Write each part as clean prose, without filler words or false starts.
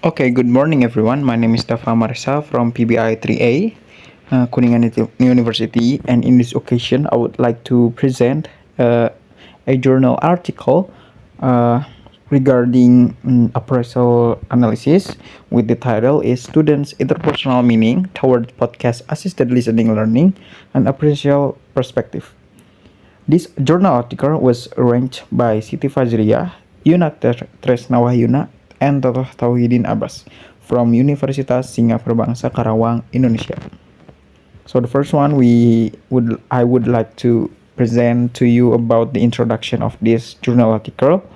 Okay, good morning everyone. My name is Daffa Maharesa from PBI-3A, Kuningan University, and in this occasion, I would like to present a journal article uh, regarding appraisal analysis with the title is Students' Interpersonal Meaning Toward Podcast Assisted Listening Learning and Appraisal Perspective. This journal article was arranged by Siti Fajriah, Yuna Tresnawahyuna, and Totoh Tauhidin Abbas from Universitas Singapura Bangsa Karawang, Indonesia. So the first one I would like to present to you about the introduction of this journal article.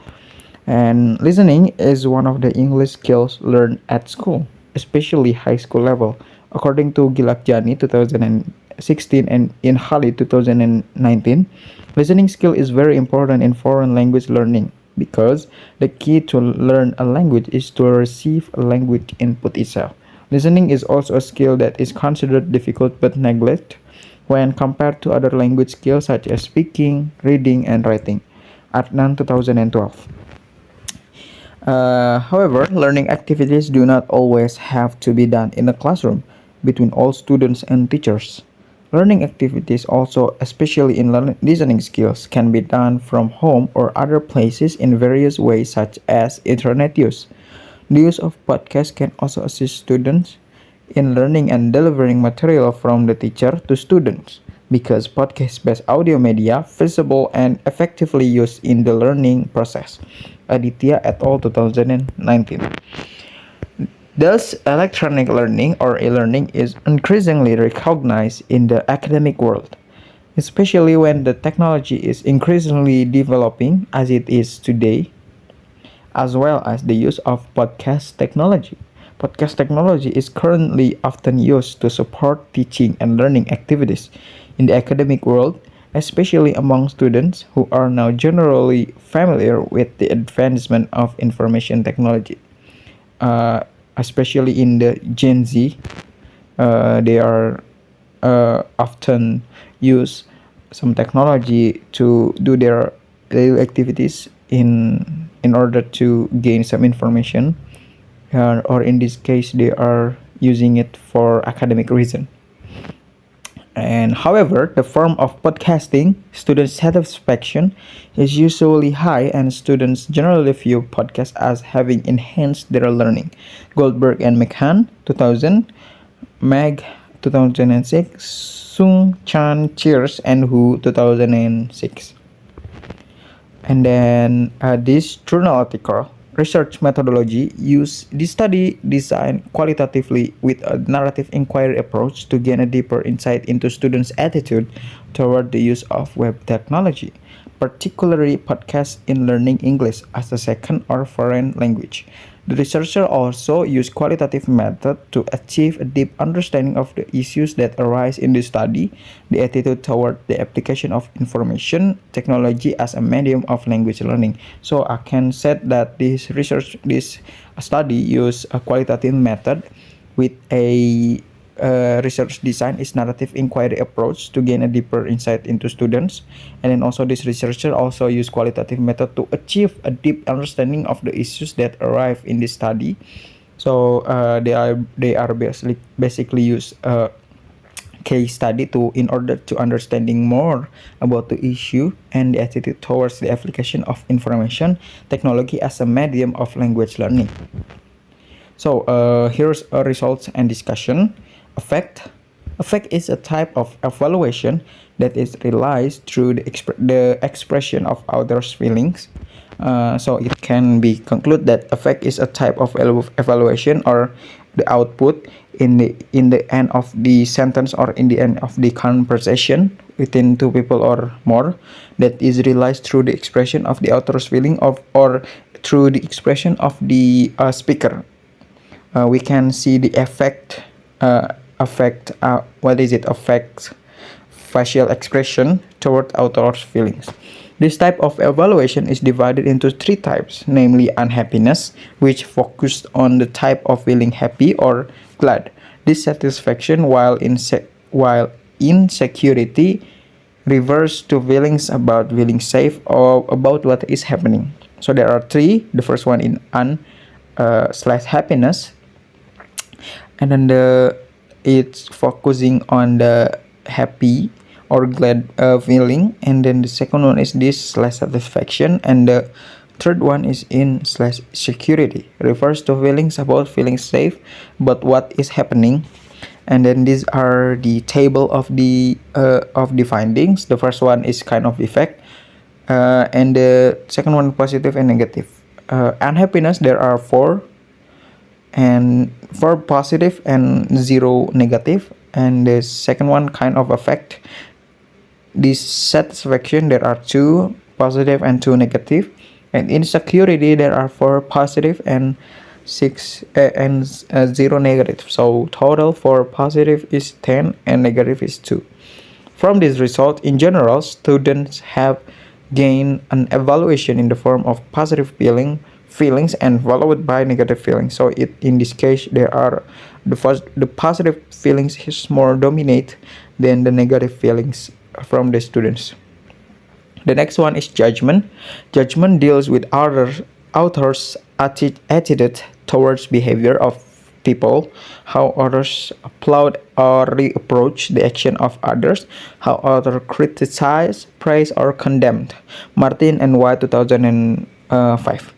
And listening is one of the English skills learned at school, especially high school level. According to Gilak Jani 2016 and in Hali 2019, listening skill is very important in foreign language learning because the key to learn a language is to receive a language input itself. Listening is also a skill that is considered difficult but neglected when compared to other language skills such as speaking, reading, and writing. Adnan 2012. However, learning activities do not always have to be done in a classroom between all students and teachers. Learning activities also, especially in listening skills, can be done from home or other places in various ways such as internet use. The use of podcasts can also assist students in learning and delivering material from the teacher to students because podcast-based audio media feasible and effectively used in the learning process. Aditya et al. 2019. Thus, electronic learning or e-learning is increasingly recognized in the academic world, especially when the technology is increasingly developing as it is today, as well as the use of podcast technology. Podcast technology is currently often used to support teaching and learning activities in the academic world, especially among students who are now generally familiar with the advancement of information technology. Especially in the Gen Z, they are often use some technology to do their daily activities in order to gain some information, or in this case, they are using it for academic reason. And however, the form of podcasting, student satisfaction is usually high, and students generally view podcasts as having enhanced their learning. Goldberg and McCann, 2000, Meg, 2006, Sung Chan Cheers, and Hu, 2006. And then this journal article research methodology use the study design qualitatively with a narrative inquiry approach to gain a deeper insight into students' attitude toward the use of web technology, particularly podcasts in learning English as a second or foreign language. The researcher also used qualitative method to achieve a deep understanding of the issues that arise in the study, the attitude toward the application of information technology as a medium of language learning. So I can say that this study use a qualitative method with a research design is narrative inquiry approach to gain a deeper insight into students, and then also this researcher also use qualitative method to achieve a deep understanding of the issues that arrive in this study. So they are basically use a case study to in order to understanding more about the issue and the attitude towards the application of information technology as a medium of language learning. So here's a results and discussion. Affect. Affect is a type of evaluation that is realized through the expression of others' feelings. So it can be concluded that affect is a type of evaluation or the output in the end of the sentence or in the end of the conversation within two people or more that is realized through the expression of the author's feeling of or through the expression of the speaker. We can see the what is it affect facial expression toward author's feelings. This type of evaluation is divided into three types, namely unhappiness, which focused on the type of feeling happy or glad. Dissatisfaction, while insecurity refers to feelings about feeling safe or about what is happening. So there are three. The first one in slash happiness, and then it's focusing on the happy or glad feeling, and then the second one is this slash satisfaction, and the third one is in slash security, refers to feelings about feeling safe but what is happening. And then these are the table of the findings. The first one is kind of effect, and the second one positive and negative. Unhappiness, there are four, and four positive and zero negative. And the second one kind of effect, dissatisfaction, there are two positive and two negative. And insecurity, there are four positive and zero negative. So total for positive is 10 and negative is 2. From this result, in general, students have gained an evaluation in the form of positive feelings and followed by negative feelings. So in this case, there are the positive feelings is more dominate than the negative feelings from the students. The next one is judgment. Judgment deals with author's attitude towards behavior of people, how others applaud or reapproach the action of others, how others criticize, praise, or condemn. Martin and White, 2005.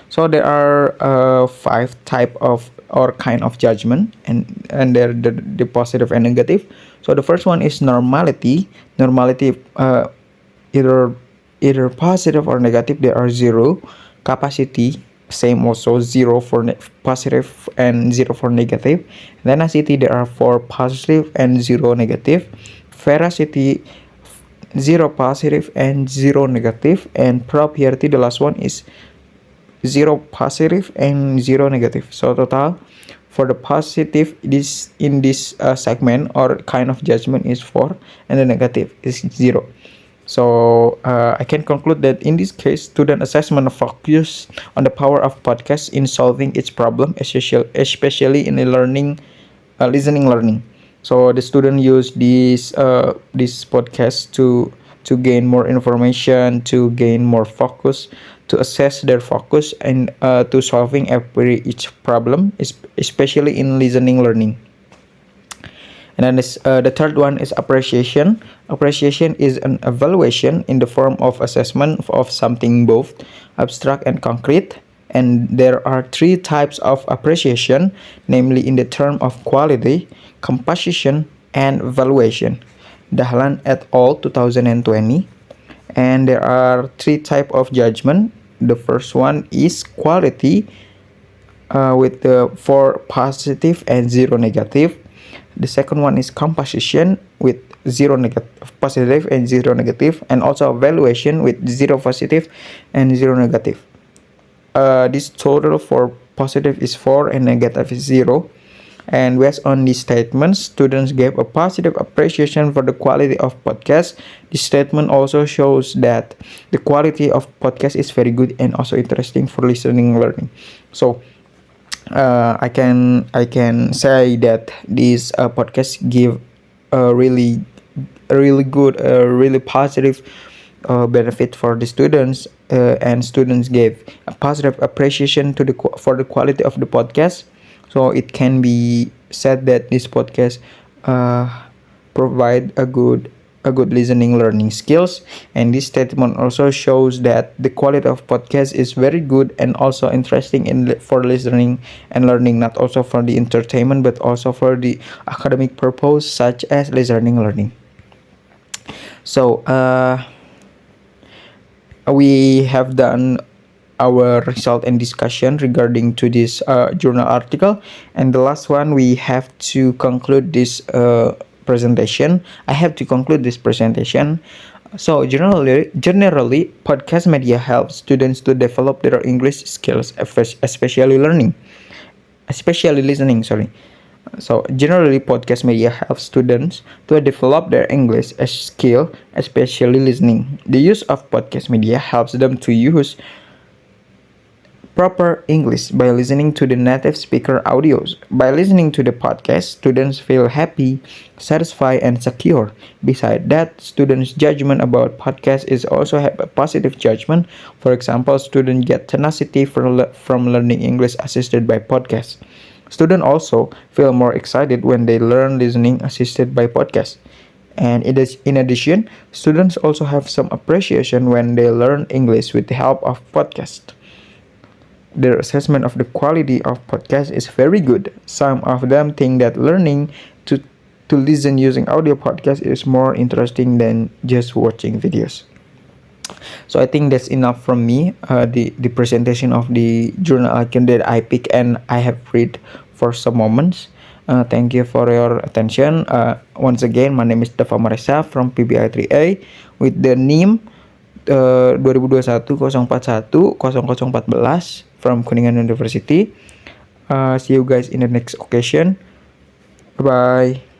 So there are five type of or kind of judgment, and they're the positive and negative. So the first one is normality. Normality, either positive or negative. There are zero. Capacity, same also, zero for positive and zero for negative. Tenacity, there are four positive and zero negative. Veracity, zero positive and zero negative. And propriety, the last one, is zero positive and zero negative. So total for the positive, this in this segment or kind of judgment is 4, and the negative is 0. So I can conclude that in this case, student assessment focus on the power of podcasts in solving its problem, especially in the listening learning. So the student use this podcast to gain more information, to gain more focus, to assess their focus, and to solving each problem, especially in listening learning. And then the third one is appreciation. Appreciation is an evaluation in the form of assessment of something both abstract and concrete. And there are three types of appreciation, namely in the term of quality, composition, and valuation. Dahlan et al. 2020. And there are three types of judgment. The first one is quality, with the 4 positive and 0 negative. The second one is composition with 0 positive and 0 negative, and also evaluation with 0 positive and 0 negative. This total for positive is 4 and negative is 0. And based on these statements, students gave a positive appreciation for the quality of podcast. This statement also shows that the quality of podcast is very good and also interesting for listening learning. So I can say that this podcast give a really good, really positive benefit for the students, and students gave a positive appreciation for the quality of the podcast. So it can be said that this podcast provide a good listening learning skills. And this statement also shows that the quality of podcast is very good and also interesting for listening and learning, not also for the entertainment but also for the academic purpose such as listening learning. So we have done our result and discussion regarding to this journal article, and the last one we have to conclude this presentation. I have to conclude this presentation. So generally podcast media helps students to develop their English skills, especially listening. So generally podcast media helps students to develop their English skill, especially listening. The use of podcast media helps them to use proper English by listening to the native speaker audios. By listening to the podcast, students feel happy, satisfied, and secure. Besides that, students' judgment about podcast is also have a positive judgment. For example, students get tenacity from learning English assisted by podcast. Students also feel more excited when they learn listening assisted by podcast. And in addition, students also have some appreciation when they learn English with the help of podcast. Their assessment of the quality of podcast is very good. Some of them think that learning to to listen using audio podcast is more interesting than just watching videos. So I think that's enough from me. The presentation of the journal article that I pick and I have read for some moments. Thank you for your attention. Once again, my name is Daffa Maharesa from PBI-3A with the NIM 2021-041-0014 from Kuningan University. See you guys in the next occasion. Bye bye.